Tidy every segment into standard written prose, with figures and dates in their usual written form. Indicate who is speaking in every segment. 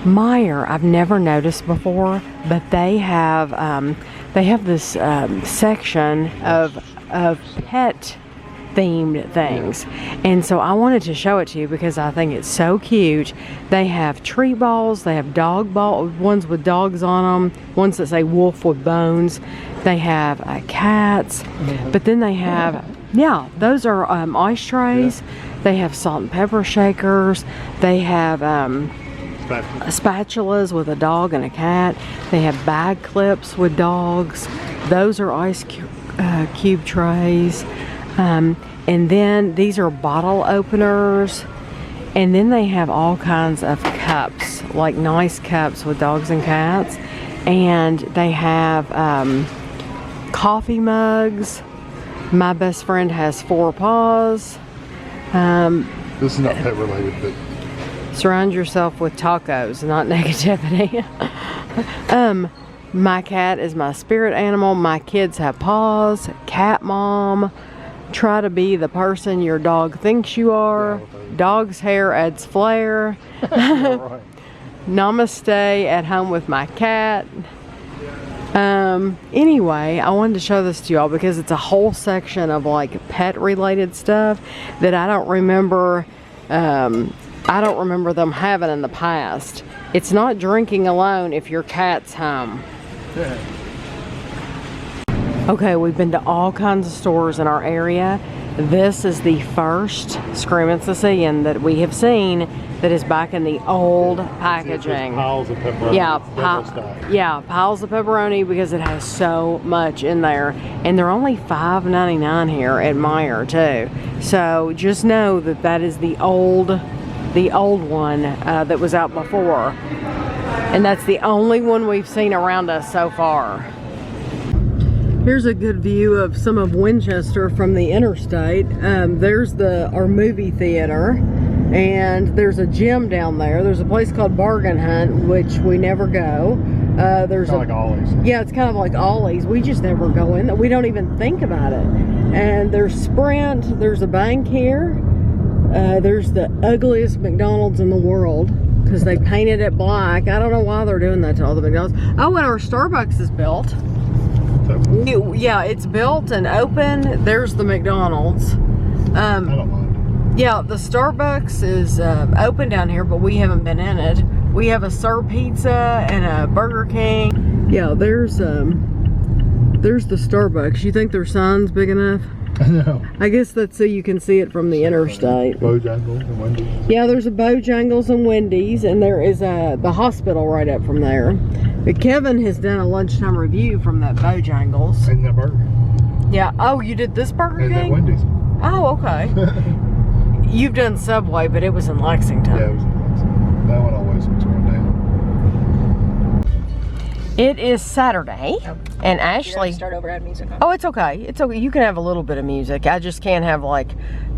Speaker 1: Meijer, I've never noticed before, but they have this section of pet themed things, and so I wanted to show it to you because I think it's so cute. They have treat balls, they have dog ball ones with dogs on them, ones that say wolf with bones. They have cats, but then they have those are ice trays. They have salt and pepper shakers. They have spatulas with a dog and a cat. They have bag clips with dogs. Those are ice cube trays. And then these are bottle openers. And then they have all kinds of cups, like nice cups with dogs and cats. And they have coffee mugs. My best friend has 4 paws.
Speaker 2: This is not pet related, but
Speaker 1: surround yourself with tacos, not negativity. My cat is my spirit animal. My kids have paws. Cat mom. Try to be the person your dog thinks you are. Dog's hair adds flair.
Speaker 2: right.
Speaker 1: Namaste at home with my cat. Anyway, I wanted to show this to y'all because it's a whole section of like pet related stuff that I don't remember them having in the past. It's not drinking alone if your cat's home.
Speaker 2: Yeah.
Speaker 1: Okay, we've been to all kinds of stores in our area. This is the first Screamin' Sicilian that we have seen that is back in the old packaging.
Speaker 2: Piles of pepperoni.
Speaker 1: Yeah, piles of pepperoni because it has so much in there. And they're only $5.99 here at Meijer too. So just know that that is the old one that was out before. And that's the only one we've seen around us so far. Here's a good view of some of Winchester from the interstate. There's our movie theater, and there's a gym down there. There's a place called Bargain Hunt, which we never go. There's
Speaker 2: like Ollie's.
Speaker 1: Yeah, it's kind of like Ollie's. We just never go in. We don't even think about it. And there's Sprint. There's a bank here. There's the ugliest McDonald's in the world because they painted it black. I don't know why they're doing that to all the McDonald's. Oh, and our Starbucks is built. Yeah, it's built and open. There's the McDonald's.
Speaker 2: I don't mind.
Speaker 1: Yeah, the Starbucks is open down here, but we haven't been in it. We have a Sir Pizza and a Burger King. Yeah, there's the Starbucks. You think their sign's big enough?
Speaker 2: No.
Speaker 1: I guess that's so you can see it from the interstate.
Speaker 2: Bojangles and Wendy's.
Speaker 1: Yeah, there's a Bojangles and Wendy's, and there is the hospital right up from there. But Kevin has done a lunchtime review from that Bojangles.
Speaker 2: And that Burger.
Speaker 1: Yeah. Oh, you did this Burger
Speaker 2: And
Speaker 1: King?
Speaker 2: that Wendy's.
Speaker 1: Oh, okay. You've done Subway, but it was in Lexington.
Speaker 2: Yeah, it was in Lexington. That one always looks run down.
Speaker 1: It is Saturday, and Ashley.
Speaker 3: Start over, add music.
Speaker 1: Oh, it's okay. It's okay. You can have a little bit of music. I just can't have like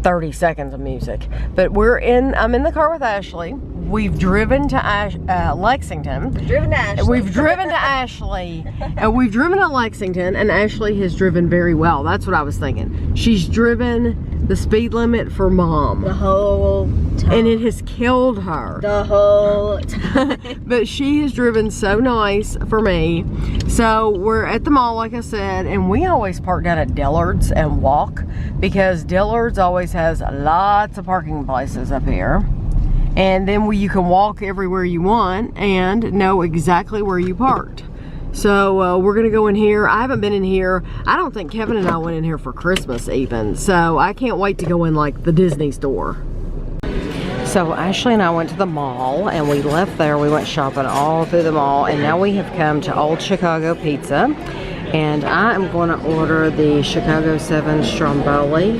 Speaker 1: 30 seconds of music. But I'm in the car with Ashley. We've driven to Lexington.
Speaker 3: Driven to Ashley.
Speaker 1: We've driven to Ashley. And we've driven to Lexington, and Ashley has driven very well. That's what I was thinking. She's driven the speed limit for mom.
Speaker 3: The whole time.
Speaker 1: And it has killed her.
Speaker 3: The whole time.
Speaker 1: But she has driven so nice for me. So we're at the mall, like I said, and we always park down at Dillard's and walk because Dillard's always has lots of parking places up here. And then you can walk everywhere you want and know exactly where you parked. So we're gonna go in here. I haven't been in here. I don't think Kevin and I went in here for Christmas even. So I can't wait to go in like the Disney store. So Ashley and I went to the mall and we left there. We went shopping all through the mall, and now we have come to Old Chicago Pizza. And I am going to order the Chicago 7 Stromboli.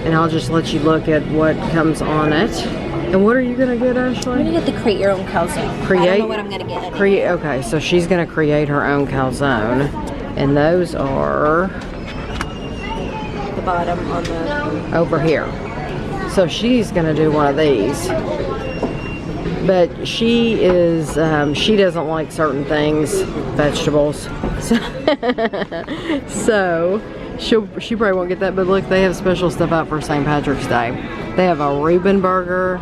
Speaker 1: And I'll just let you look at what comes on it. And what are you gonna get, Ashley?
Speaker 3: I'm gonna get the create your own calzone. I don't know what I'm gonna get.
Speaker 1: Okay, so she's gonna create her own calzone, and those are
Speaker 3: The bottom on the
Speaker 1: over here. So she's gonna do one of these, but she is she doesn't like certain things, vegetables. So she probably won't get that. But look, they have special stuff out for St. Patrick's Day. They have a Reuben burger.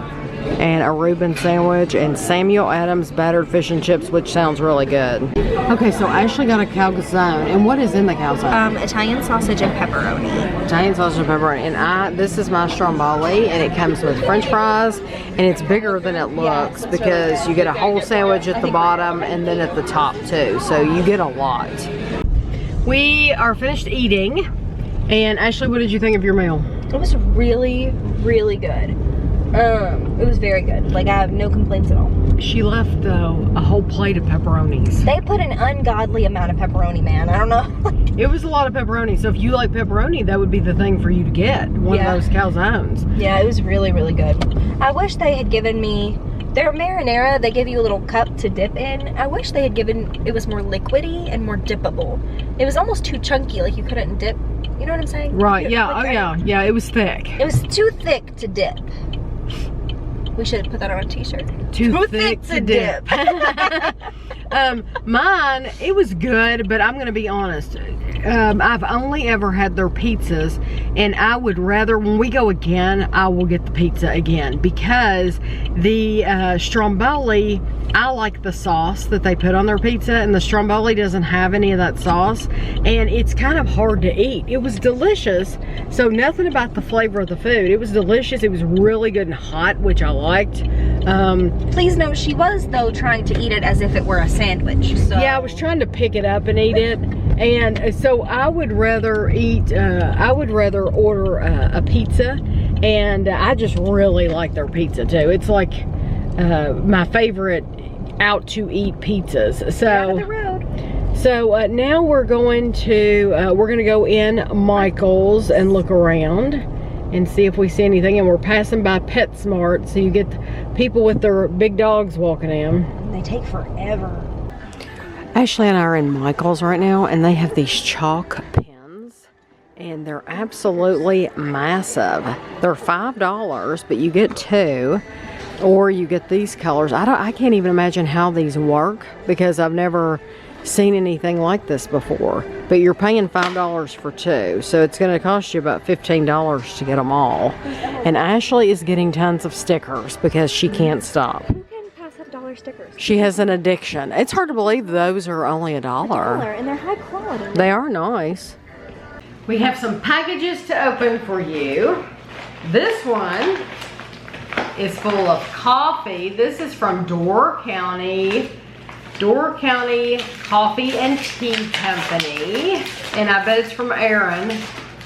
Speaker 1: and a Reuben sandwich, and Samuel Adams battered fish and chips, which sounds really good. Okay, so Ashley got a calzone, and what is in the calzone?
Speaker 3: Italian sausage and pepperoni.
Speaker 1: Italian sausage and pepperoni, and this is my stromboli, and it comes with French fries, and it's bigger than it looks because you get a whole sandwich at the bottom and then at the top too, so you get a lot. We are finished eating, and Ashley, what did you think of your meal?
Speaker 3: It was really, really good. It was very good. Like, I have no complaints at all.
Speaker 1: She left, though, a whole plate of pepperonis.
Speaker 3: They put an ungodly amount of pepperoni, man. I don't know. It
Speaker 1: was a lot of pepperoni. So if you like pepperoni, that would be the thing for you to get. One of those calzones.
Speaker 3: Yeah, it was really, really good. I wish they had given me their marinara. They give you a little cup to dip in. I wish they had given it was more liquidy and more dippable. It was almost too chunky. Like, you couldn't dip. You know what I'm saying?
Speaker 1: Right. Yeah. Like, yeah. It was thick.
Speaker 3: It was too thick to dip. We should have put that on a t-shirt.
Speaker 1: Too thick to dip. Mine, it was good, but I'm gonna be honest. I've only ever had their pizzas, and I would rather, when we go again, I will get the pizza again, because the stromboli, I like the sauce that they put on their pizza, and the stromboli doesn't have any of that sauce, and it's kind of hard to eat. It was delicious, so nothing about the flavor of the food. It was delicious. It was really good and hot, which I liked.
Speaker 3: Please note, she was, though, trying to eat it as if it were a sandwich. So.
Speaker 1: Yeah, I was trying to pick it up and eat it, and so I would rather eat, I would rather order a pizza, and I just really like their pizza, too. It's like my favorite out to eat pizzas. So
Speaker 3: out of the road.
Speaker 1: So now we're going to go in Michaels and look around and see if we see anything, and we're passing by PetSmart, so you get people with their big dogs walking in.
Speaker 3: They take forever.
Speaker 1: Ashley and I are in Michaels right now, and they have these chalk pens, and they're absolutely massive. They're $5, but you get 2. Or you get these colors. I can't even imagine how these work, because I've never seen anything like this before. But you're paying $5 for 2, so it's going to cost you about $15 to get them all. And Ashley is getting tons of stickers because she can't stop.
Speaker 3: Who can pass up $1 stickers?
Speaker 1: She has an addiction. It's hard to believe those are only $1.
Speaker 3: $1, and they're high quality.
Speaker 1: They are nice. We have some packages to open for you. This one is full of coffee. This is from Door County Coffee and Tea Company, and I bet it's from Aaron.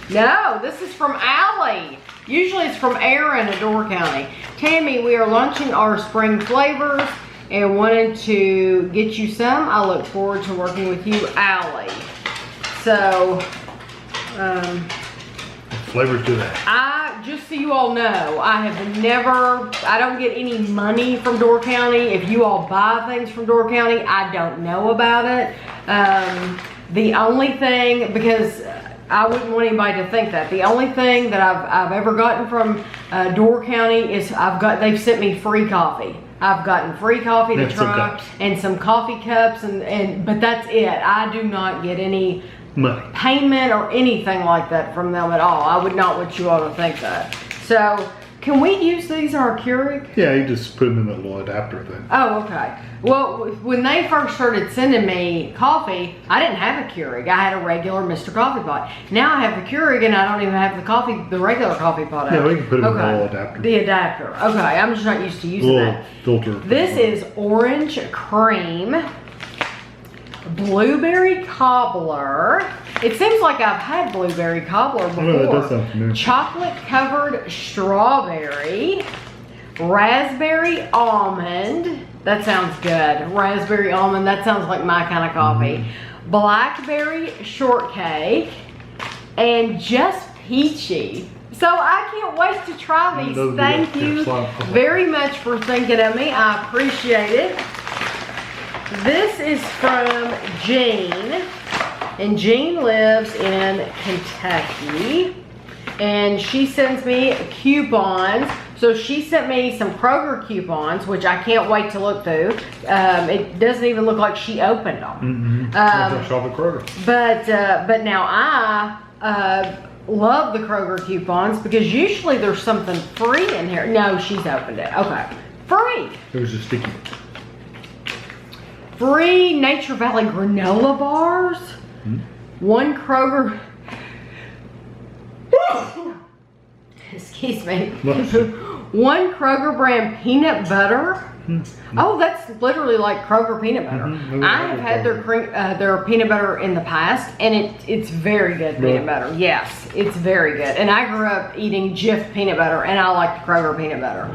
Speaker 1: No, this is from Allie. Usually it's from Aaron at Door County. Tammy, we are launching our spring flavors and wanted to get you some. I look forward to working with you, Allie. So,
Speaker 2: flavors do that.
Speaker 1: Just so you all know, I don't get any money from Door County. If you all buy things from Door County, I don't know about it. The only thing, because I wouldn't want anybody to think that, the only thing that I've ever gotten from Door County is they've sent me free coffee. I've gotten free coffee to try and some coffee cups, but that's it. I do not get any money, payment, or anything like that from them at all. I would not want you all to think that. So, can we use these in our Keurig?
Speaker 2: Yeah, you just put them in that little adapter thing.
Speaker 1: Oh, okay. Well, when they first started sending me coffee, I didn't have a Keurig. I had a regular Mr. Coffee Pot. Now I have the Keurig, and I don't even have the regular coffee pot.
Speaker 2: Yeah, we can put them in the little adapter.
Speaker 1: The adapter. Okay, I'm just not used to using that.
Speaker 2: Filter.
Speaker 1: This is orange cream. Blueberry cobbler. It seems like I've had blueberry cobbler before.
Speaker 2: Oh, that does sound familiar.
Speaker 1: Chocolate covered strawberry. Raspberry almond. That sounds good. Raspberry almond. That sounds like my kind of coffee. Blackberry shortcake. And just peachy. So I can't wait to try these. Thank you very much for thinking of me. I appreciate it. This is from Jean, and Jean lives in Kentucky, and she sends me coupons. So she sent me some Kroger coupons, which I can't wait to look through. It doesn't even look like she opened them.
Speaker 2: Shop at Kroger.
Speaker 1: But now love the Kroger coupons because usually there's something free in here. No, she's opened it. Okay. Free.
Speaker 2: It was just sticky.
Speaker 1: Free Nature Valley granola bars. One Kroger. Excuse me. One Kroger brand peanut butter. Oh, that's literally like Kroger peanut butter. I have had their peanut butter in the past, and it's very good peanut butter. Yes, it's very good. And I grew up eating Jif peanut butter, and I like the Kroger peanut butter.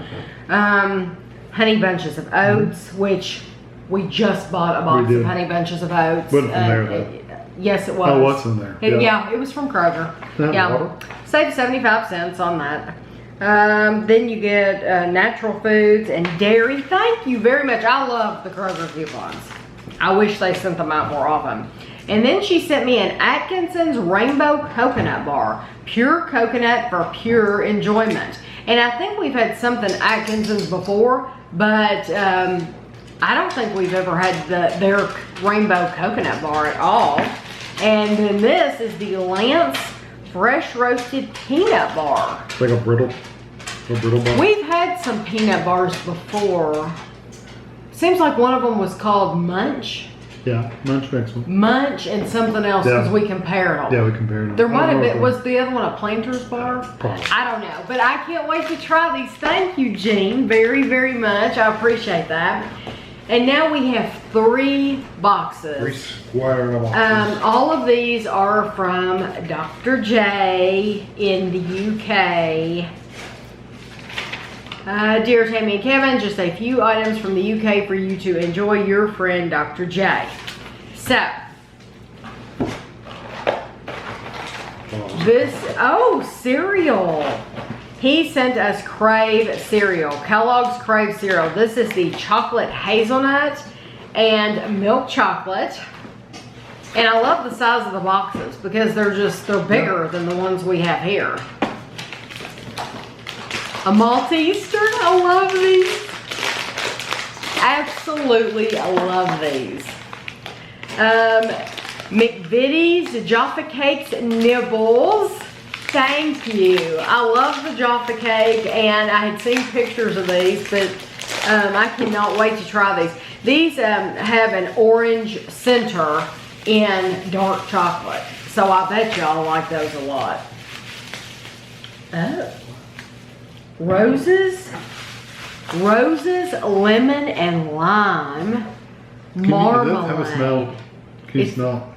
Speaker 1: Honey bunches of oats, which we just bought a box of honey bunches of oats.
Speaker 2: Wasn't from there, though.
Speaker 1: Yes, it was.
Speaker 2: Oh, what's in there?
Speaker 1: Yeah, it was from Kroger. Yeah, saved 75 cents on that. Then you get natural foods and dairy. Thank you very much. I love the Kroger coupons. I wish they sent them out more often. And then she sent me an Atkinson's Rainbow Coconut Bar. Pure coconut for pure enjoyment. And I think we've had something Atkinson's before, but I don't think we've ever had their Rainbow Coconut Bar at all. And then this is the Lance Fresh Roasted Peanut Bar.
Speaker 2: It's like a brittle bar.
Speaker 1: We've had some peanut bars before. Seems like one of them was called Munch.
Speaker 2: Yeah, Munch makes one.
Speaker 1: Munch and something else because we compared them.
Speaker 2: Yeah, we compared them.
Speaker 1: There might have been, was the other one a Planter's Bar?
Speaker 2: Probably.
Speaker 1: I don't know, but I can't wait to try these. Thank you, Jean, very, very much. I appreciate that. And now we have 3 boxes.
Speaker 2: 3 square boxes.
Speaker 1: All of these are from Dr. J in the UK. Dear Tammy and Kevin, just a few items from the UK for you to enjoy your friend Dr. J. So, cereal. He sent us Crave cereal, Kellogg's Crave cereal. This is the chocolate hazelnut and milk chocolate. And I love the size of the boxes because they're bigger than the ones we have here. A Malteser, I love these. Absolutely, I love these. McVitie's Jaffa Cakes Nibbles. Thank you. I love the Jaffa Cake, and I had seen pictures of these, but I cannot wait to try these. These have an orange center in dark chocolate, so I bet y'all like those a lot. Oh. Roses, lemon, and lime. Marmalade.
Speaker 2: It does have a smell. Can you smell?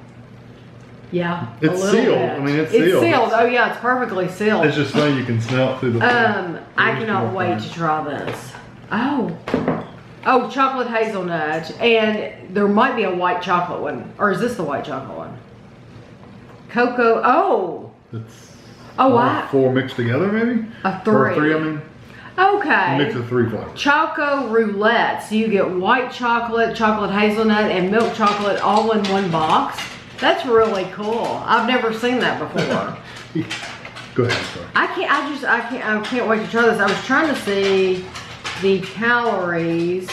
Speaker 1: Yeah.
Speaker 2: It's sealed. I mean, it's sealed.
Speaker 1: It's sealed. Oh yeah, it's perfectly sealed.
Speaker 2: It's just funny you can smell it through the.
Speaker 1: I cannot wait to try this. Oh, chocolate hazelnut, and there might be a white chocolate one, or is this the white chocolate one? Cocoa. Oh.
Speaker 2: It's 4 mixed together, maybe.
Speaker 1: A 3.
Speaker 2: Or 3, I mean.
Speaker 1: Okay.
Speaker 2: A mix of 3 flavors.
Speaker 1: Choco roulette. So you get white chocolate, chocolate hazelnut, and milk chocolate all in one box. That's really cool. I've never seen that before.
Speaker 2: Go ahead, sorry.
Speaker 1: I can't wait to try this. I was trying to see the calories.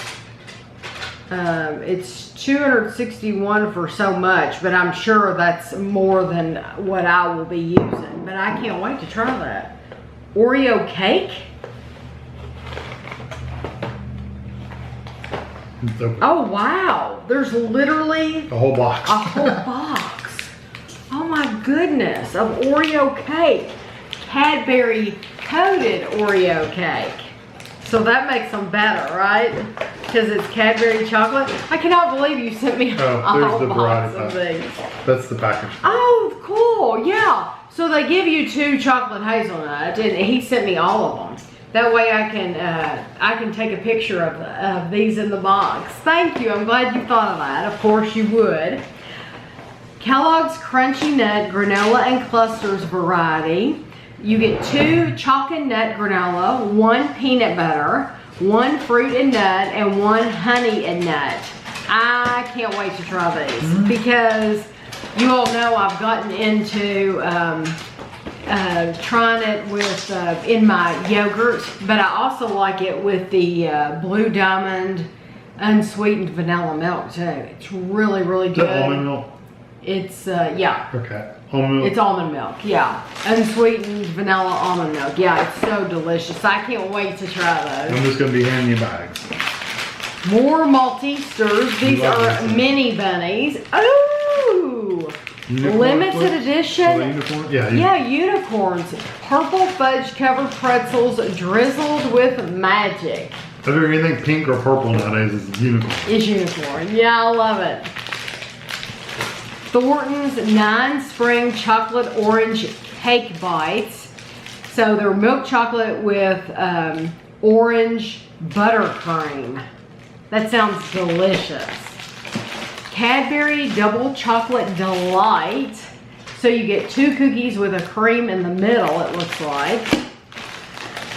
Speaker 1: It's 261 for so much, but I'm sure that's more than what I will be using. But I can't wait to try that. Oreo cake. Oh wow, there's literally
Speaker 2: a whole box.
Speaker 1: A whole box. Oh my goodness, of Oreo cake. Cadbury coated Oreo cake. So that makes them better, right? Because it's Cadbury chocolate. I cannot believe you sent me a whole box of these.
Speaker 2: That's the package.
Speaker 1: Oh, cool, yeah. So they give you 2 chocolate hazelnut, and he sent me all of them. That way I can take a picture of these in the box. Thank you, I'm glad you thought of that. Of course you would. Kellogg's Crunchy Nut Granola and Clusters variety. You get 2 chalk and nut granola, 1 peanut butter, 1 fruit and nut, and 1 honey and nut. I can't wait to try these because you all know I've gotten into trying it with in my yogurt, but I also like it with the Blue Diamond unsweetened vanilla milk too. It's really, really good.
Speaker 2: The almond milk?
Speaker 1: It's, yeah.
Speaker 2: Okay. Almond milk?
Speaker 1: It's almond milk, yeah. Unsweetened vanilla almond milk. Yeah, it's so delicious. I can't wait to try those.
Speaker 2: I'm just going to be handing you bags.
Speaker 1: More Maltesers. These are mini bunnies. Ooh! Limited edition.
Speaker 2: Unicorn? Yeah,
Speaker 1: yeah, unicorns. Purple fudge covered pretzels drizzled with magic.
Speaker 2: If there's anything pink or purple nowadays, it's unicorn.
Speaker 1: It's unicorn. Yeah, I love it. Thornton's 9 Spring Chocolate Orange Cake Bites. So they're milk chocolate with orange buttercream. That sounds delicious. Cadbury Double Chocolate Delight. So you get 2 cookies with a cream in the middle, it looks like.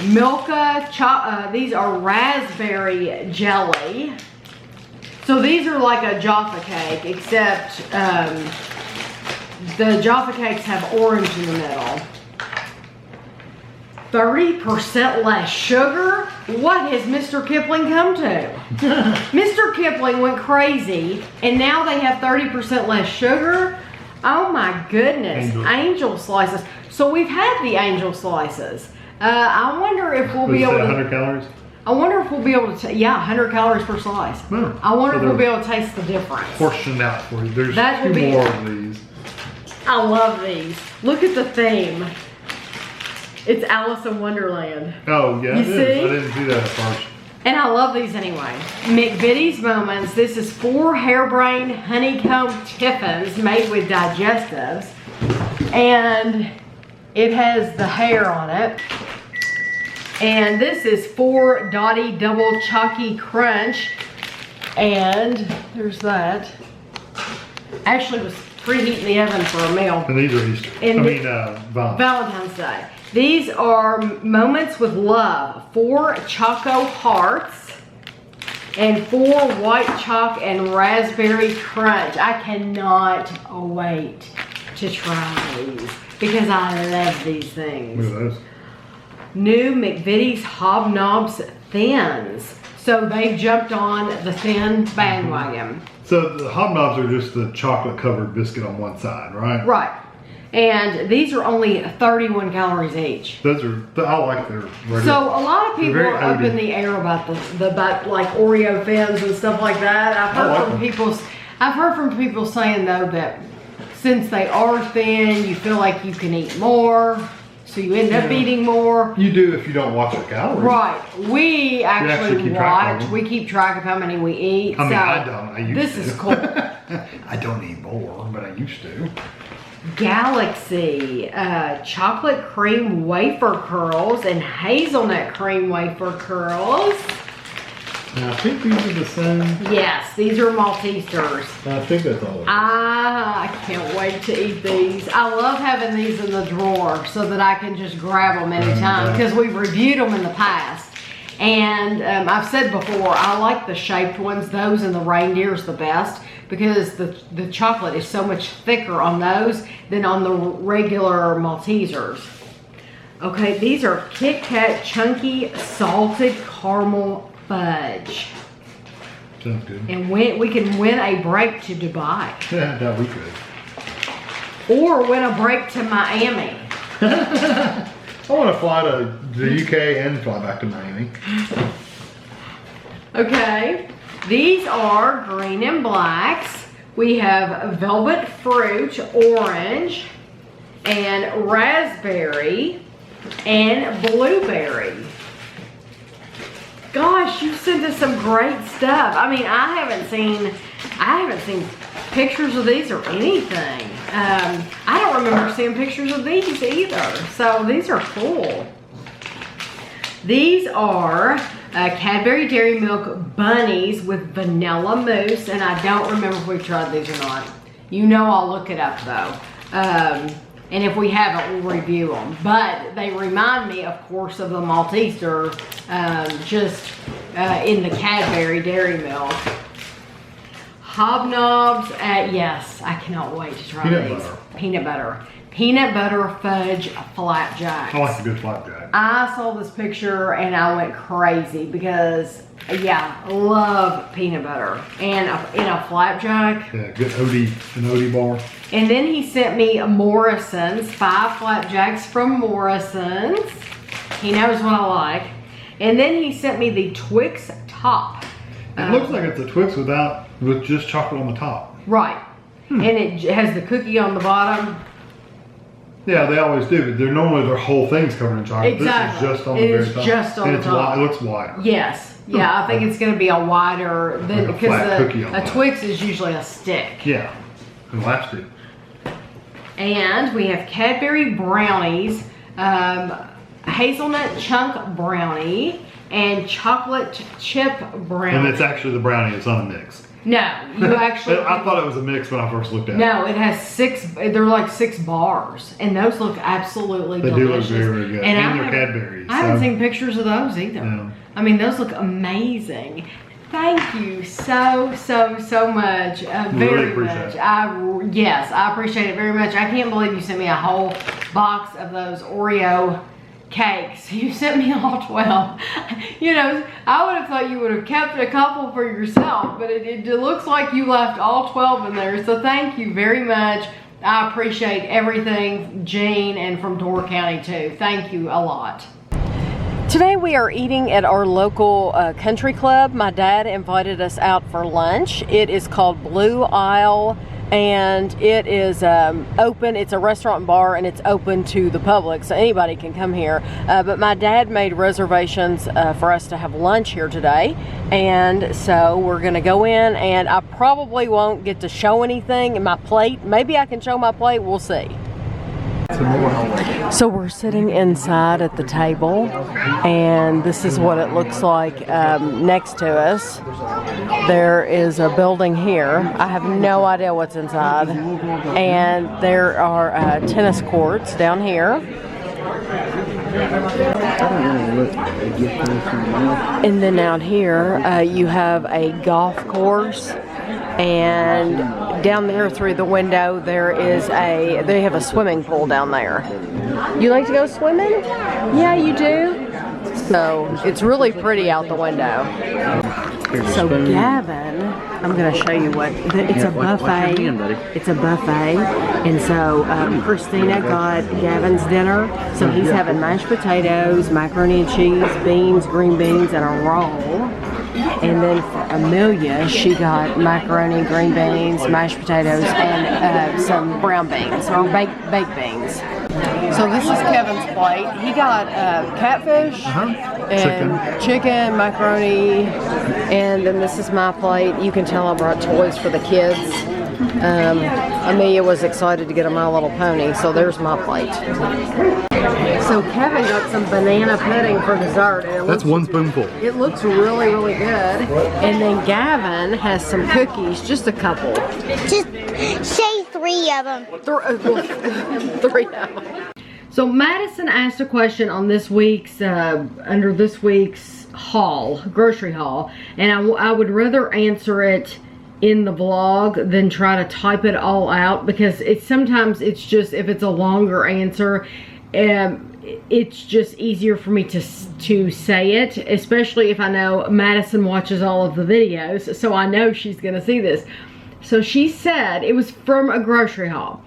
Speaker 1: Milka, these are raspberry jelly. So these are like a Jaffa cake, except the Jaffa cakes have orange in the middle. 30% less sugar? What has Mr. Kipling come to? Mr. Kipling went crazy, and now they have 30% less sugar? Oh my goodness, angel slices. So we've had the angel slices. I wonder if we'll be able to...
Speaker 2: 100 calories?
Speaker 1: I wonder if we'll be able to, yeah, 100 calories per slice.
Speaker 2: Oh,
Speaker 1: I wonder if we'll be able to taste the difference.
Speaker 2: Portioned out for you. There's 2 more of these.
Speaker 1: I love these. Look at the theme. It's Alice in Wonderland.
Speaker 2: Oh, yeah,
Speaker 1: you see?
Speaker 2: I didn't see that at first.
Speaker 1: And I love these anyway. McVitie's Moments. This is 4 harebrained honeycomb tiffins made with digestives. And it has the hair on it. And this is 4 Dottie Double Chalky Crunch. And there's that. Actually was preheating the oven for a meal.
Speaker 2: And these are Easter.
Speaker 1: Valentine's Day. These are Moments with Love. 4 Choco Hearts. And 4 White Chalk and Raspberry Crunch. I cannot wait to try these. Because I love these things.
Speaker 2: Look at those.
Speaker 1: New McVitie's Hobnobs Thins. So they've jumped on the thin bandwagon.
Speaker 2: So the Hobnobs are just the chocolate covered biscuit on one side, right?
Speaker 1: Right. And these are only 31 calories each.
Speaker 2: Those are, I like their regular.
Speaker 1: So a lot of people are up in the air about about like Oreo Thins and stuff like that. I've heard from people saying though that since they are thin, you feel like you can eat more. So you end up eating more.
Speaker 2: You do if you don't watch the calories.
Speaker 1: Right. We actually watch. We keep track of how many we eat.
Speaker 2: I mean, I don't. I used to.
Speaker 1: This is cool.
Speaker 2: I don't eat more, but I used to.
Speaker 1: Galaxy chocolate cream wafer curls and hazelnut cream wafer curls.
Speaker 2: Now, I think these are the same.
Speaker 1: Yes, these are Maltesers.
Speaker 2: I think that's all.
Speaker 1: I can't wait to eat these. I love having these in the drawer so that I can just grab them anytime because we've reviewed them in the past. And I've said before, I like the shaped ones. Those and the reindeer's the best because the chocolate is so much thicker on those than on the regular Maltesers. Okay, these are Kit Kat Chunky Salted Caramel Fudge.
Speaker 2: Sounds good.
Speaker 1: And we can win a break to Dubai.
Speaker 2: Yeah, that we could.
Speaker 1: Or win a break to Miami.
Speaker 2: I want to fly to the UK and fly back to Miami.
Speaker 1: Okay, these are green and blacks. We have velvet fruit, orange, and raspberry, and blueberry. Gosh, you sent us some great stuff. I mean, I haven't seen pictures of these or anything. I don't remember seeing pictures of these either. So these are cool. These are Cadbury Dairy Milk Bunnies with vanilla mousse, and I don't remember if we've tried these or not. You know I'll look it up though. And if we haven't, we'll review them. But they remind me, of course, of the Malteser, just in the Cadbury Dairy Milk. Hobnobs, yes, I cannot wait to try these.
Speaker 2: Butter.
Speaker 1: Peanut butter. peanut butter fudge flapjacks.
Speaker 2: I like a good flapjack.
Speaker 1: I saw this picture and I went crazy because, yeah, I love peanut butter and in a flapjack.
Speaker 2: Yeah, good an Odie bar.
Speaker 1: And then he sent me Morrison's, 5 flapjacks from Morrison's. He knows what I like. And then he sent me the Twix top.
Speaker 2: It looks like it's a Twix with just chocolate on the top.
Speaker 1: Right. And it has the cookie on the bottom.
Speaker 2: Yeah, they always do, but normally their whole thing's covered in chocolate.
Speaker 1: Exactly.
Speaker 2: This is just on the very top.
Speaker 1: It is just on the top.
Speaker 2: It looks wider.
Speaker 1: Yes. Yeah, I think it's going to be a wider than
Speaker 2: like a flat cookie
Speaker 1: because
Speaker 2: on
Speaker 1: a
Speaker 2: top.
Speaker 1: Twix is usually a stick.
Speaker 2: Yeah, elastic.
Speaker 1: And we have Cadbury brownies, hazelnut chunk brownie, and chocolate chip brownie.
Speaker 2: And it's actually the brownie. It's not a mix.
Speaker 1: No, you actually.
Speaker 2: I thought it was a mix when I first looked at it.
Speaker 1: No, it has 6. They're like 6 bars, and those look absolutely delicious.
Speaker 2: They do look very, very good. And they're Cadbury.
Speaker 1: I haven't seen pictures of those either.
Speaker 2: Yeah.
Speaker 1: I mean, those look amazing. Thank you so much. Very
Speaker 2: appreciate
Speaker 1: much. Yes, I appreciate it very much. I can't believe you sent me a whole box of those Oreo cakes. You sent me all 12. You know, I would have thought you would have kept a couple for yourself, but it looks like you left all 12 in there. So thank you very much. I appreciate everything, Jean, and from Door County too. Thank you a lot. Today we are eating at our local country club. My dad invited us out for lunch. It is called Blue Isle, and it is open. It's a restaurant and bar, and it's open to the public, so anybody can come here. But my dad made reservations for us to have lunch here today, and so we're gonna go in, and I probably won't get to show anything in my plate. Maybe I can show my plate, we'll see. So we're sitting inside at the table, and this is what it looks like next to us. There is a building here. I have no idea what's inside. And there are tennis courts down here. And then out here, you have a golf course. And down there through the window they have a swimming pool down there. You like to go swimming? Yeah, you do? So it's really pretty out the window. So Gavin, I'm going to show you it's a buffet. It's a buffet. And so Christina got Gavin's dinner. So he's having mashed potatoes, macaroni and cheese, beans, green beans, and a roll. And then for Amelia, she got macaroni, green beans, mashed potatoes, and some brown beans, or baked beans. So this is Kevin's plate. He got catfish, and chicken, macaroni, and then this is my plate. You can tell I brought toys for the kids. Amelia was excited to get a My Little Pony, so there's my plate. So Kevin got some banana pudding for dessert. And
Speaker 2: That's 1 spoonful.
Speaker 1: It looks really, really good. And then Gavin has some cookies, just a couple.
Speaker 4: Just say 3 of them.
Speaker 1: 3 of them. So Madison asked a question on this week's, under this week's haul, grocery haul. And I would rather answer it in the vlog than try to type it all out, because sometimes it's just, if it's a longer answer, it's just easier for me to say it, especially if I know Madison watches all of the videos, so I know she's gonna see this. So she said, it was from a grocery haul.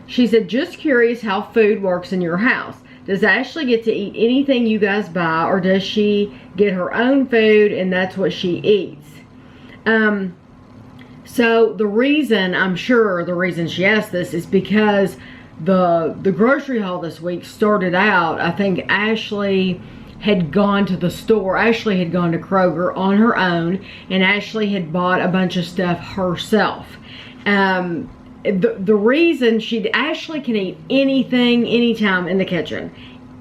Speaker 1: She said, just curious how food works in your house. Does Ashley get to eat anything you guys buy, or does she get her own food and that's what she eats? So the reason, I'm sure the reason she asked this is because the grocery haul this week started out, I think Ashley had gone to the store. Ashley had gone to Kroger on her own, and Ashley had bought a bunch of stuff herself. The reason Ashley can eat anything, anytime in the kitchen.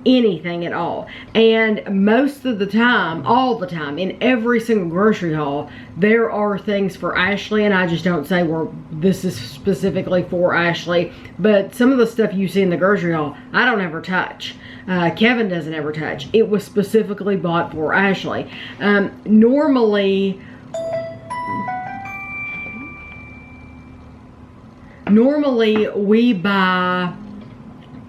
Speaker 1: Anything at all. And most of the time, all the time, in every single grocery haul, there are things for Ashley, and I just don't say, well, this is specifically for Ashley, but some of the stuff you see in the grocery haul, I don't ever touch. Kevin doesn't ever touch. It was specifically bought for Ashley. Normally we buy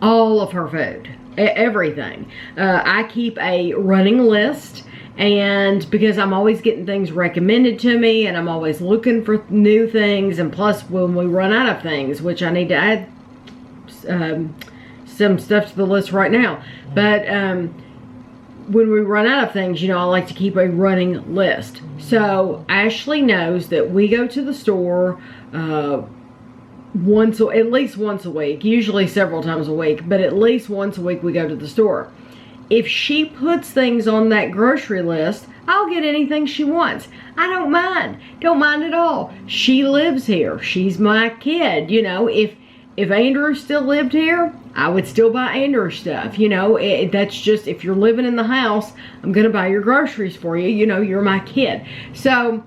Speaker 1: all of her food, everything. I keep a running list, and because I'm always getting things recommended to me, and I'm always looking for new things, and plus when we run out of things, which I need to add some stuff to the list right now, but when we run out of things, you know, I like to keep a running list. So Ashley knows that we go to the store at least once a week, usually several times a week, but at least once a week we go to the store. If she puts things on that grocery list, I'll get anything she wants. I don't mind at all. She lives here. She's my kid. You know, if Andrew still lived here, I would still buy Andrew stuff. You know, that's just, if you're living in the house, I'm going to buy your groceries for you. You know, you're my kid. So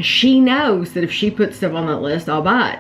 Speaker 1: she knows that if she puts stuff on that list, I'll buy it.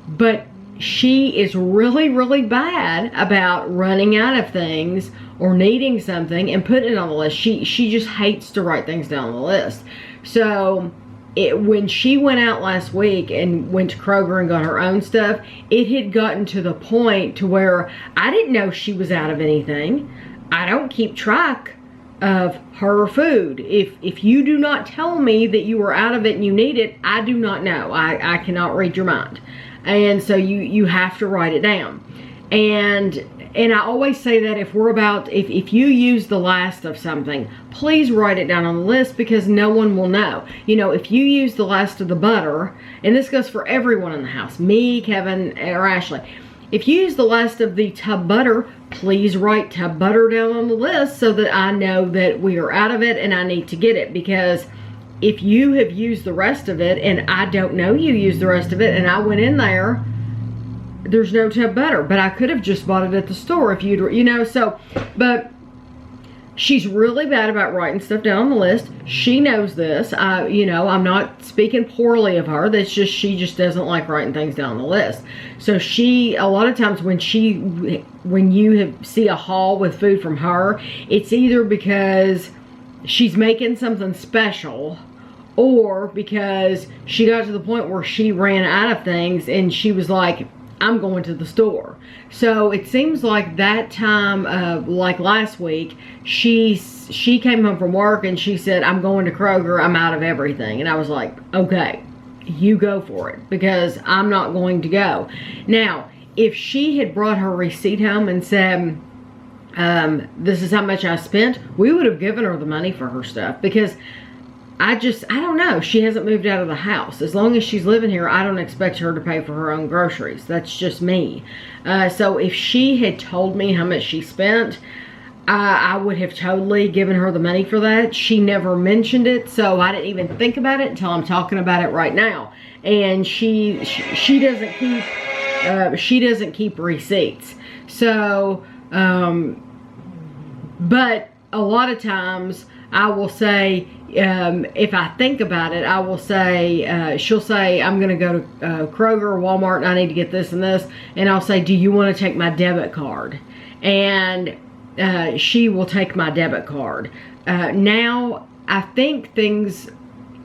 Speaker 1: But she is really, really bad about running out of things or needing something and putting it on the list. She just hates to write things down on the list. So when she went out last week and went to Kroger and got her own stuff, it had gotten to the point to where I didn't know she was out of anything. I don't keep track of her food. If you do not tell me that you are out of it and you need it, I do not know. I cannot read your mind. And so you have to write it down. And I always say that if you use the last of something, please write it down on the list, because no one will know. You know, if you use the last of the butter, and this goes for everyone in the house, me, Kevin, or Ashley, if you use the last of the tub butter, please write tub butter down on the list so that I know that we are out of it and I need to get it. Because if you have used the rest of it and I don't know you used the rest of it and I went in there, there's no tub butter, but I could have just bought it at the store if you'd, you know, so, but she's really bad about writing stuff down on the list. She knows this. You know, I'm not speaking poorly of her. That's just, she just doesn't like writing things down on the list. So a lot of times when you see a haul with food from her, it's either because she's making something special, or because she got to the point where she ran out of things and she was like, I'm going to the store. So it seems like that time, like last week, she came home from work and she said, I'm going to Kroger, I'm out of everything. And I was like, okay, you go for it, because I'm not going to go. Now, if she had brought her receipt home and said, this is how much I spent, we would have given her the money for her stuff, because I don't know. She hasn't moved out of the house. As long as she's living here, I don't expect her to pay for her own groceries. That's just me. So if she had told me how much she spent, I would have totally given her the money for that. She never mentioned it, so I didn't even think about it until I'm talking about it right now. And she doesn't keep receipts. So, but a lot of times I will say, if I think about it, I will say, she'll say, I'm going to go to Kroger or Walmart and I need to get this and this. And I'll say, do you want to take my debit card? And she will take my debit card. Now, I think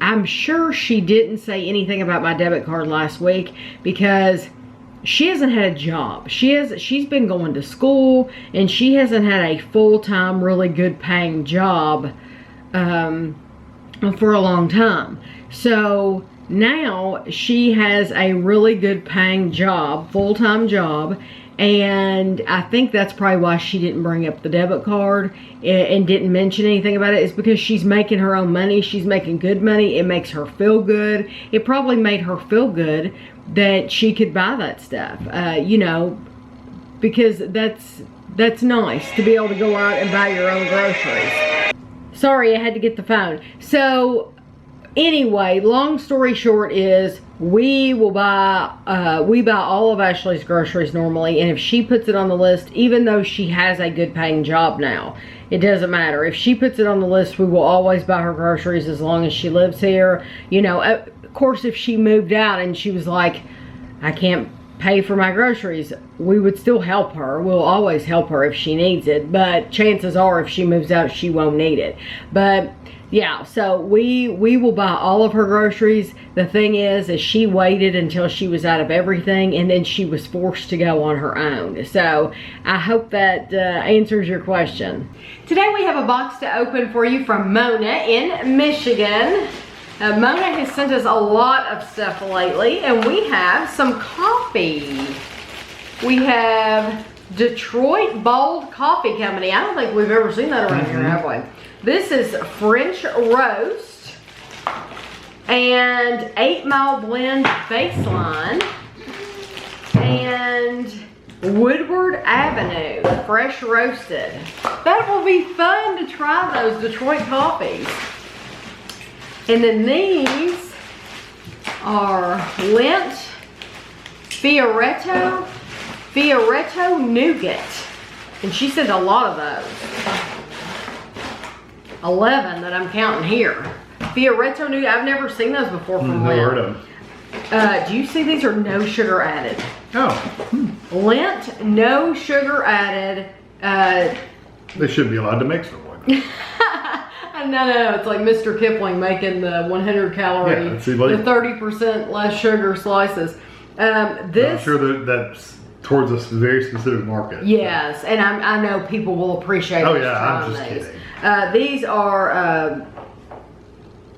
Speaker 1: I'm sure she didn't say anything about my debit card last week, because she hasn't had a job. She's been going to school, and she hasn't had a full-time, really good paying job for a long time. So now she has a really good paying job, full-time job, and I think that's probably why she didn't bring up the debit card and didn't mention anything about it, is because she's making her own money. She's making good money. It makes her feel good. It probably made her feel good that she could buy that stuff, you know, because that's nice to be able to go out and buy your own groceries. Sorry, I had to get the phone. So anyway, long story short is we buy all of Ashley's groceries normally, and if she puts it on the list, even though she has a good paying job now, it doesn't matter. If she puts it on the list, we will always buy her groceries as long as she lives here. You know, of course, if she moved out and she was like, I can't pay for my groceries. We would still help her. We'll always help her if she needs it, but chances are if she moves out, she won't need it. But yeah, so we will buy all of her groceries. The thing is she waited until she was out of everything, and then she was forced to go on her own. So I hope that answers your question. Today we have a box to open for you from Mona in Michigan. Mona has sent us a lot of stuff lately, and we have some coffee. We have Detroit Bold Coffee Company. I don't think we've ever seen that around here, have we? This is French Roast and 8 Mile Blend Baseline and Woodward Avenue Fresh Roasted. That will be fun to try those Detroit coffees. And then these are Lint Fioretto Nougat. And she sent a lot of those. 11 that I'm counting here. Fioretto Nougat, I've never seen those before from Lint.
Speaker 2: Never heard of.
Speaker 1: Do you see these are no sugar added?
Speaker 2: Oh.
Speaker 1: Lint, no sugar added.
Speaker 2: They should be allowed to mix them one.
Speaker 1: No, it's like Mr. Kipling making the 100 calorie,
Speaker 2: yeah, see, like,
Speaker 1: the 30% less sugar slices. This,
Speaker 2: I'm sure that's towards a very specific market.
Speaker 1: Yes, and I know people will appreciate.
Speaker 2: Oh yeah, I'm just kidding.
Speaker 1: These are.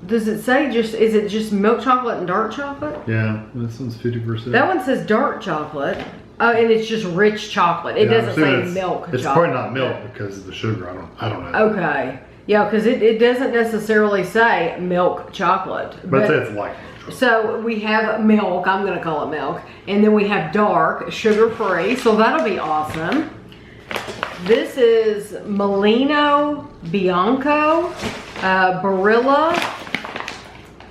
Speaker 1: Does it say is it just milk chocolate and dark chocolate?
Speaker 2: Yeah, this one's 50%.
Speaker 1: That one says dark chocolate. And it's just rich chocolate. It doesn't say milk chocolate.
Speaker 2: It's probably not milk because of the sugar. I don't know.
Speaker 1: Okay. Yeah, because it doesn't necessarily say milk chocolate.
Speaker 2: But it's like milk chocolate.
Speaker 1: So we have milk, I'm going to call it milk. And then we have dark, sugar-free. So that'll be awesome. This is Molino Bianco, Barilla,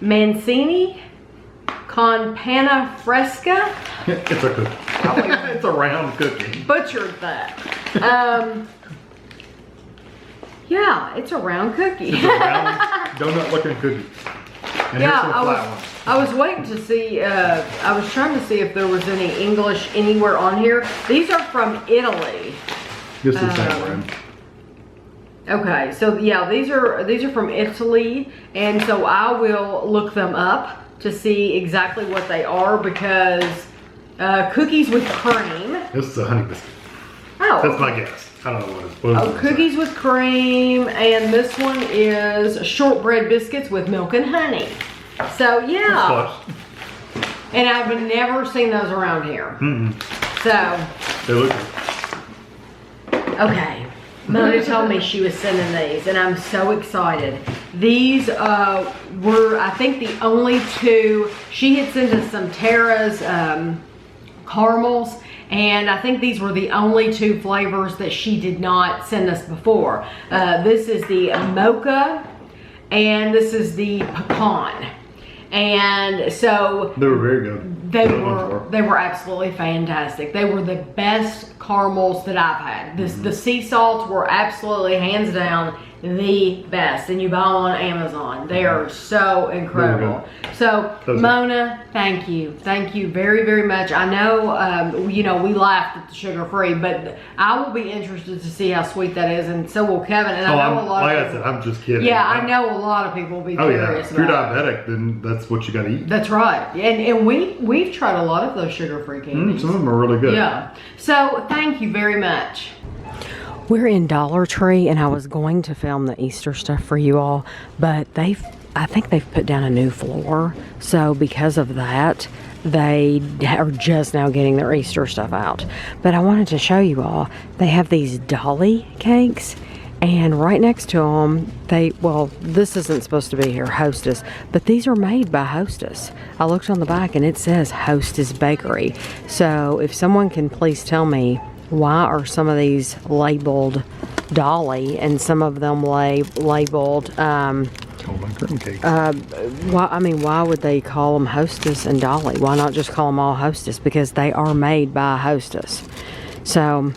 Speaker 1: Mancini, Con Panna Fresca.
Speaker 2: It's a cookie. It's a round cookie.
Speaker 1: Butchered that. Yeah, it's a round cookie.
Speaker 2: It's a round donut-looking cookie. And
Speaker 1: yeah,
Speaker 2: here's some flat ones.
Speaker 1: I was waiting to see. I was trying to see if there was any English anywhere on here. These are from Italy.
Speaker 2: Just the same brand.
Speaker 1: Okay, so yeah, these are from Italy, and so I will look them up to see exactly what they are because cookies with cream.
Speaker 2: This is a honey biscuit.
Speaker 1: Oh,
Speaker 2: that's my guess. I don't know what it is.
Speaker 1: Cookies with cream, and this one is shortbread biscuits with milk and honey. So yeah, and I've never seen those around here. So
Speaker 2: they look good.
Speaker 1: Okay, Mona told me she was sending these, and I'm so excited. These were, I think, the only two. She had sent us some Tara's caramels, and I think these were the only two flavors that she did not send us before. This is the mocha, and this is the pecan. And so
Speaker 2: they were very good.
Speaker 1: They were absolutely fantastic. They were the best caramels that I've had. The sea salts were absolutely hands down the best, and you buy them on Amazon. They are so incredible. So Mona, thank you very, very much. I know you know, we laughed at the sugar-free, but I will be interested to see how sweet that is, and so will Kevin. And I know a lot of people,
Speaker 2: like I said, I'm just kidding.
Speaker 1: Yeah, I know a lot of people will be curious.
Speaker 2: If you're diabetic, then that's what you got to eat.
Speaker 1: That's right. And we've tried a lot of those sugar-free candies.
Speaker 2: Some of them are really good.
Speaker 1: Yeah. So thank you very much. We're in Dollar Tree, and I was going to film the Easter stuff for you all, but I think they've put down a new floor. So because of that, they are just now getting their Easter stuff out. But I wanted to show you all, they have these dolly cakes, and right next to them, well, this isn't supposed to be here, Hostess, but these are made by Hostess. I looked on the back and it says Hostess Bakery. So if someone can please tell me, why are some of these labeled Dolly and some of them labeled
Speaker 2: cream cake.
Speaker 1: Why would they call them Hostess and Dolly? Why not just call them all Hostess? Because they are made by Hostess. So,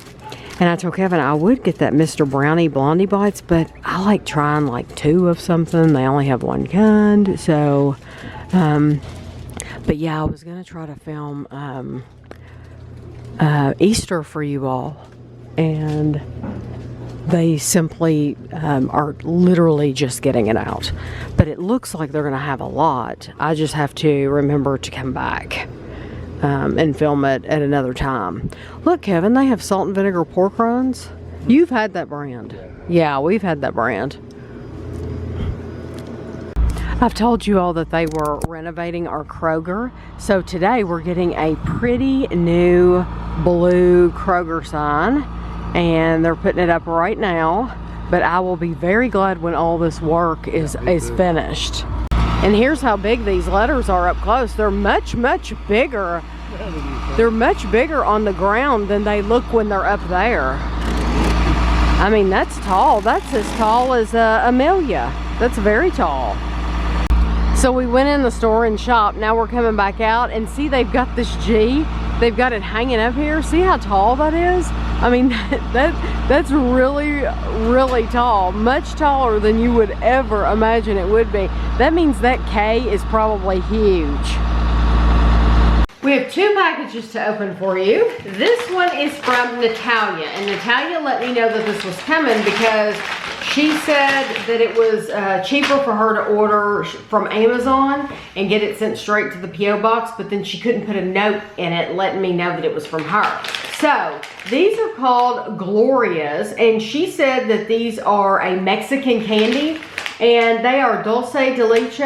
Speaker 1: and I told Kevin I would get that Mr. Brownie Blondie Bites, but I like trying like 2 of something. They only have 1 kind. So, but yeah, I was going to try to film Easter for you all. And they simply are literally just getting it out. But it looks like they're going to have a lot. I just have to remember to come back and film it at another time. Look, Kevin, they have salt and vinegar pork rinds. You've had that brand. Yeah, we've had that brand. I've told you all that they were renovating our Kroger. So today we're getting a pretty new blue Kroger sign. And they're putting it up right now. But I will be very glad when all this work is finished. And here's how big these letters are up close. They're much, much bigger. They're much bigger on the ground than they look when they're up there. I mean, that's tall. That's as tall as Amelia. That's very tall. So we went in the store and shopped. Now we're coming back out and see they've got this G. They've got it hanging up here. See how tall that is? I mean, that's really, really tall. Much taller than you would ever imagine it would be. That means that K is probably huge. We have 2 packages to open for you. This one is from Natalia. And Natalia let me know that this was coming because she said that it was cheaper for her to order from Amazon and get it sent straight to the P.O. box, but then she couldn't put a note in it letting me know that it was from her. So, these are called Glorias, and she said that these are a Mexican candy, and they are dulce de leche,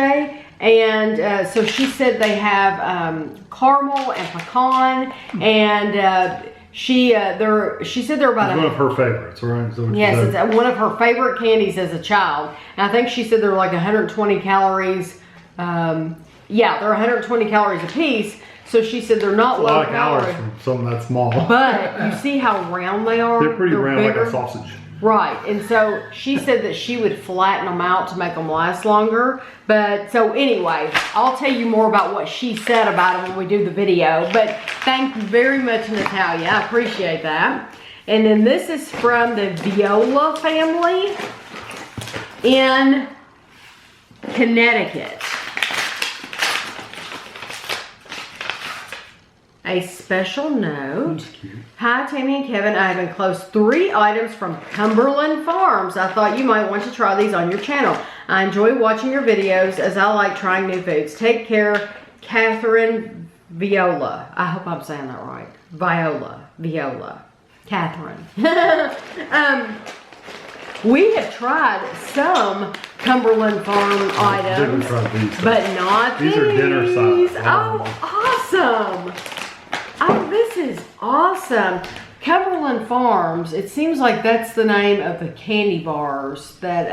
Speaker 1: and so she said they have caramel and pecan, and she said they're about
Speaker 2: one of her favorites, right? So
Speaker 1: yes, it's one of her favorite candies as a child. And I think she said they're like 120 calories. Yeah, they're 120 calories a piece. So she said they're not low calorie.
Speaker 2: From something that small.
Speaker 1: But you see how round they are?
Speaker 2: They're pretty round,
Speaker 1: bigger.
Speaker 2: like a sausage.
Speaker 1: Right, and so she said that she would flatten them out to make them last longer. But so anyway, I'll tell you more about what she said about them when we do the video. But thank you very much, Natalia. I appreciate that. And then this is from the Viola family in Connecticut. A special note. Hi, Tammy and Kevin. I have enclosed 3 items from Cumberland Farms. I thought you might want to try these on your channel. I enjoy watching your videos as I like trying new foods. Take care, Catherine Viola. I hope I'm saying that right. Viola. Catherine. We have tried some Cumberland Farm items, but not these.
Speaker 2: These are dinner size.
Speaker 1: Oh, awesome. Oh, this is awesome. Cumberland Farms, it seems like that's the name of the candy bars that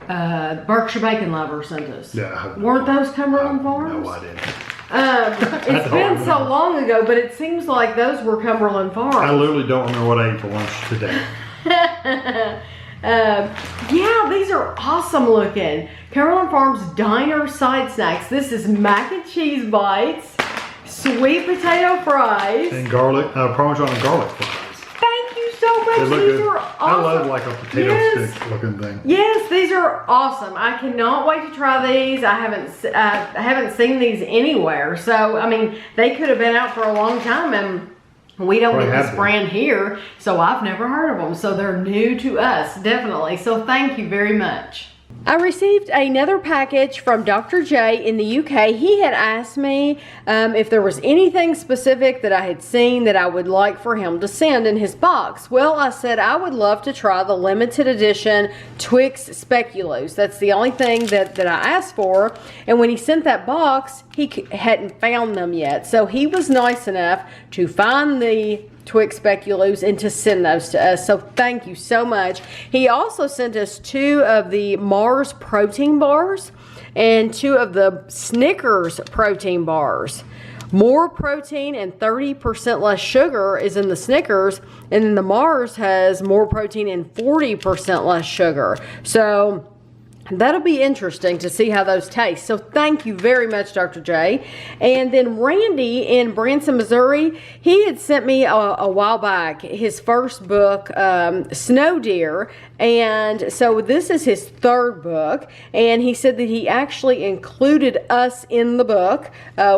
Speaker 1: Berkshire Bacon Lover sent us.
Speaker 2: Yeah.
Speaker 1: Weren't those Cumberland Farms?
Speaker 2: No, I didn't.
Speaker 1: It's been so long ago, but it seems like those were Cumberland Farms.
Speaker 2: I literally don't remember what I ate for lunch today.
Speaker 1: Yeah, these are awesome looking. Carolyn Farms Diner Side Snacks. This is mac and cheese bites, sweet potato fries,
Speaker 2: and garlic, Parmesan and garlic fries.
Speaker 1: Thank you so much.
Speaker 2: They look
Speaker 1: These
Speaker 2: good.
Speaker 1: are awesome.
Speaker 2: I love like a potato stick looking thing.
Speaker 1: Yes, these are awesome. I cannot wait to try these. I haven't seen these anywhere. So, I mean, they could have been out for a long time and we don't get this brand here, so I've never heard of them. So they're new to us, definitely. So thank you very much. I received another package from Dr. J in the UK. He had asked me if there was anything specific that I had seen that I would like for him to send in his box. Well, I said I would love to try the limited edition Twix Speculoos. That's the only thing that I asked for. And when he sent that box, he hadn't found them yet. So he was nice enough to find the Twix Speculoos and to send those to us. So thank you so much. He also sent us 2 of the Mars protein bars and 2 of the Snickers protein bars. More protein and 30% less sugar is in the Snickers, and then the Mars has more protein and 40% less sugar. So that'll be interesting to see how those taste. So thank you very much, Dr. J. And then Randy in Branson, Missouri, he had sent me a while back his first book, Snow Deer. And so this is his third book. And he said that he actually included us in the book.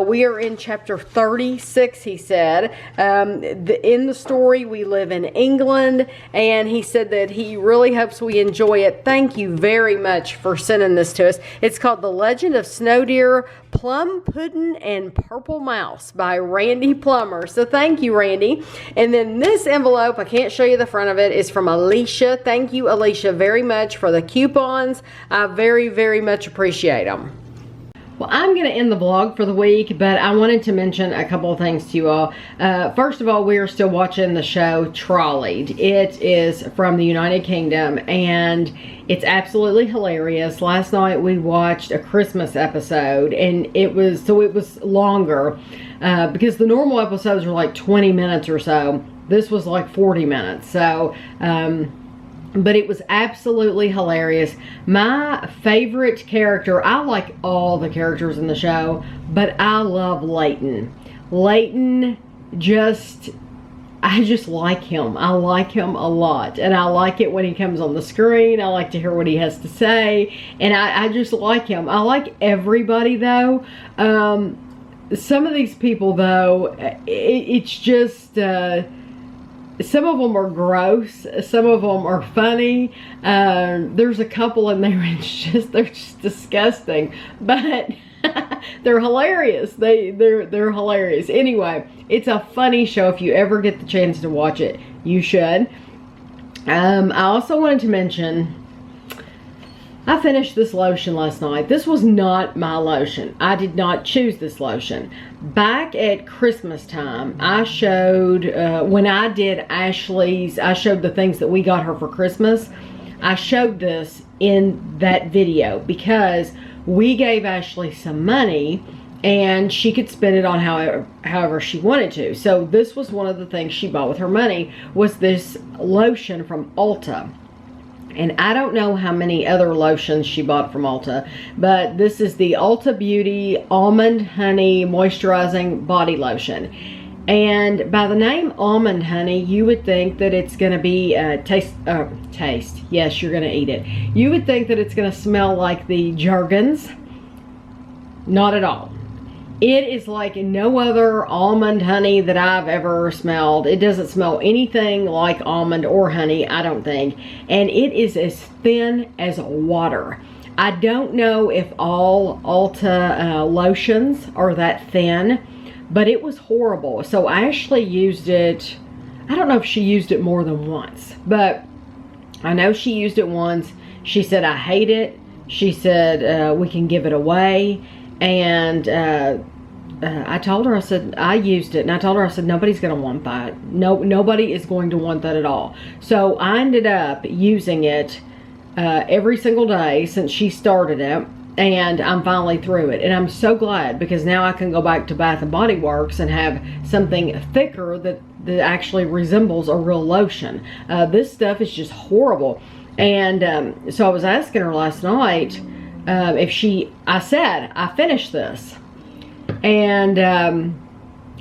Speaker 1: We are in chapter 36, he said. In the story, we live in England. And he said that he really hopes we enjoy it. Thank you very much for sending this to us. It's called The Legend of Snow Deer, Plum Pudding, and Purple Mouse by Randy Plummer. So thank you, Randy. And then this envelope, I can't show you the front of it, is from Alicia. Thank you, Alicia, very much for the coupons. I very, very much appreciate them. Well, I'm going to end the vlog for the week, but I wanted to mention a couple of things to you all. First of all, we are still watching the show Trolleyed. It is from the United Kingdom, and it's absolutely hilarious. Last night we watched a Christmas episode, and it was longer, because the normal episodes are like 20 minutes or so. This was like 40 minutes. So, but it was absolutely hilarious. My favorite character, I like all the characters in the show, but I love Leighton. Leighton, I just like him. I like him a lot. And I like it when he comes on the screen. I like to hear what he has to say. And I just like him. I like everybody, though. Some of these people, though, it's just... some of them are gross. Some of them are funny. There's a couple in there, they're just disgusting. But they're hilarious. They're hilarious. Anyway, it's a funny show. If you ever get the chance to watch it, you should. I also wanted to mention, I finished this lotion last night. This was not my lotion. I did not choose this lotion. Back at Christmas time, I showed, when I did Ashley's, I showed the things that we got her for Christmas. I showed this in that video because we gave Ashley some money and she could spend it on however she wanted to. So this was one of the things she bought with her money, was this lotion from Ulta. And I don't know how many other lotions she bought from Ulta, but this is the Ulta Beauty Almond Honey Moisturizing Body Lotion. And by the name Almond Honey, you would think that it's going to be taste. Yes, you're going to eat it. You would think that it's going to smell like the Jergens. Not at all. It is like no other almond honey that I've ever smelled. It doesn't smell anything like almond or honey, I don't think. And it is as thin as water. I don't know if all Ulta lotions are that thin, but it was horrible. So Ashley used it, I don't know if she used it more than once, but I know she used it once. She said, I hate it. She said, we can give it away. And I told her, I said, I used it. And I told her, I said, nobody's going to want that. Nobody is going to want that at all. So I ended up using it every single day since she started it. And I'm finally through it. And I'm so glad, because now I can go back to Bath & Body Works and have something thicker that actually resembles a real lotion. This stuff is just horrible. And so I was asking her last night, I said, I finished this. And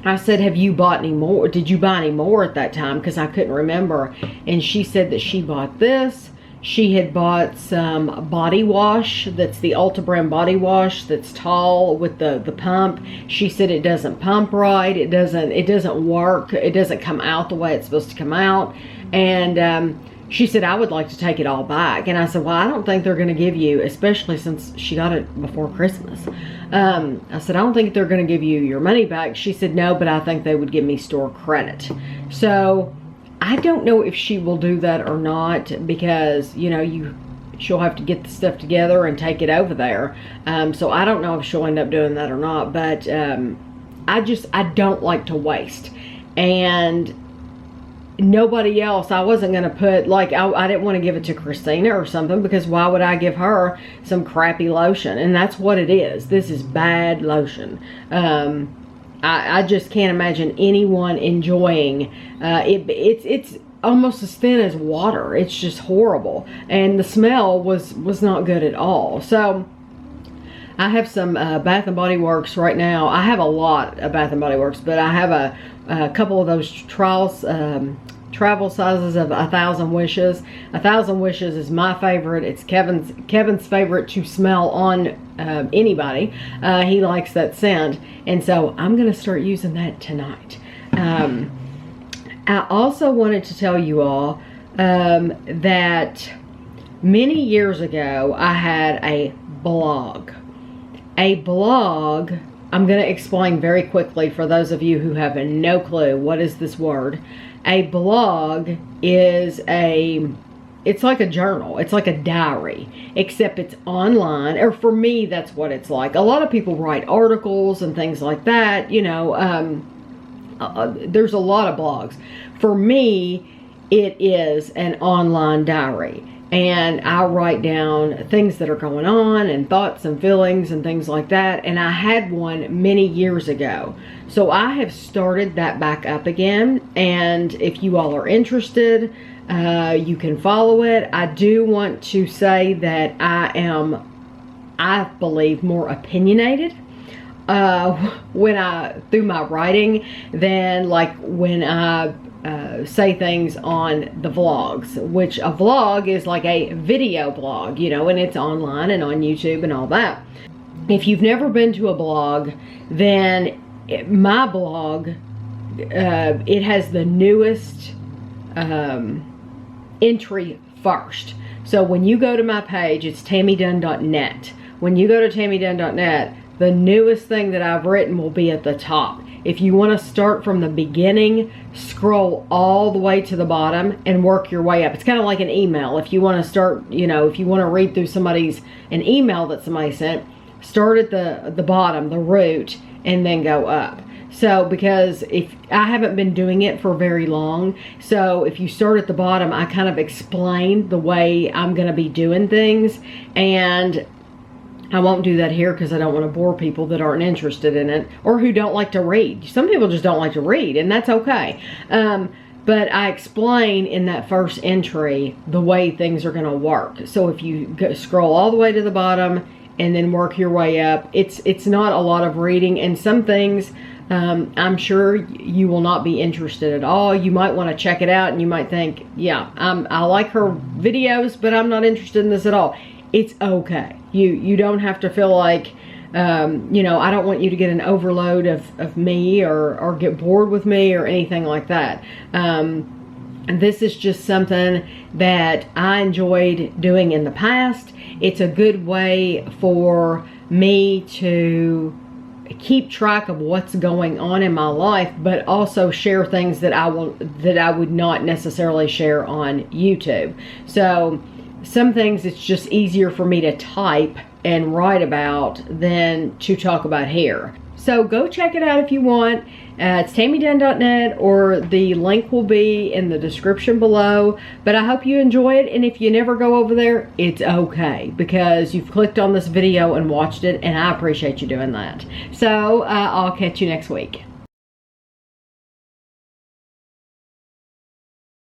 Speaker 1: I said, have you bought any more? Did you buy any more at that time? Because I couldn't remember. And she said that she bought this. She had bought some body wash. That's the Ulta brand body wash that's tall with the pump. She said it doesn't pump right. It doesn't work. It doesn't come out the way it's supposed to come out. And she said, I would like to take it all back. And I said, well, I don't think they're going to give you, especially since she got it before Christmas. I said, I don't think they're going to give you your money back. She said, no, but I think they would give me store credit. So I don't know if she will do that or not, because, you know, she'll have to get the stuff together and take it over there. So I don't know if she'll end up doing that or not, but I don't like to waste. And nobody else, I wasn't going to put, like, I didn't want to give it to Christina or something, because why would I give her some crappy lotion? And that's what it is. This is bad lotion. I just can't imagine anyone enjoying it. almost as thin as water. It's just horrible. And the smell was not good at all. So I have some Bath & Body Works right now. I have a lot of Bath & Body Works, but I have a couple of those travel sizes of 1,000 Wishes. 1,000 Wishes is my favorite. It's Kevin's favorite to smell on anybody. He likes that scent, and so I'm gonna start using that tonight. I also wanted to tell you all that many years ago I had a blog. A blog, I'm going to explain very quickly for those of you who have no clue what is this word. A blog is it's like a journal. It's like a diary, except it's online, or for me, that's what it's like. A lot of people write articles and things like that, you know, there's a lot of blogs. For me, it is an online diary. And I write down things that are going on and thoughts and feelings and things like that. And I had one many years ago. So I have started that back up again. And if you all are interested, you can follow it. I do want to say that I believe, more opinionated through my writing than like when I say things on the vlogs, which a vlog is like a video blog, you know, and it's online and on YouTube and all that. If you've never been to a blog, then my blog, it has the newest entry first. So when you go to my page, it's tammydunn.net. When you go to tammydunn.net, the newest thing that I've written will be at the top. If you want to start from the beginning, scroll all the way to the bottom and work your way up. It's kind of like an email. If you want to start, you know, if you want to read through an email that somebody sent, start at the bottom, the root, and then go up. So, because if I haven't been doing it for very long, so if you start at the bottom, I kind of explain the way I'm going to be doing things, and I won't do that here because I don't want to bore people that aren't interested in it or who don't like to read. Some people just don't like to read, and that's okay. But I explain in that first entry the way things are going to work. So if you scroll all the way to the bottom and then work your way up, it's not a lot of reading, and some things I'm sure you will not be interested at all. You might want to check it out and you might think, yeah, I like her videos, but I'm not interested in this at all. It's okay. You don't have to feel like, you know, I don't want you to get an overload of me or get bored with me or anything like that. This is just something that I enjoyed doing in the past. It's a good way for me to keep track of what's going on in my life, but also share things that I would not necessarily share on YouTube. So some things it's just easier for me to type and write about than to talk about here. So go check it out if you want. It's tammydunn.net, or the link will be in the description below. But I hope you enjoy it, and if you never go over there, it's okay, because you've clicked on this video and watched it, and I appreciate you doing that. So I'll catch you next week.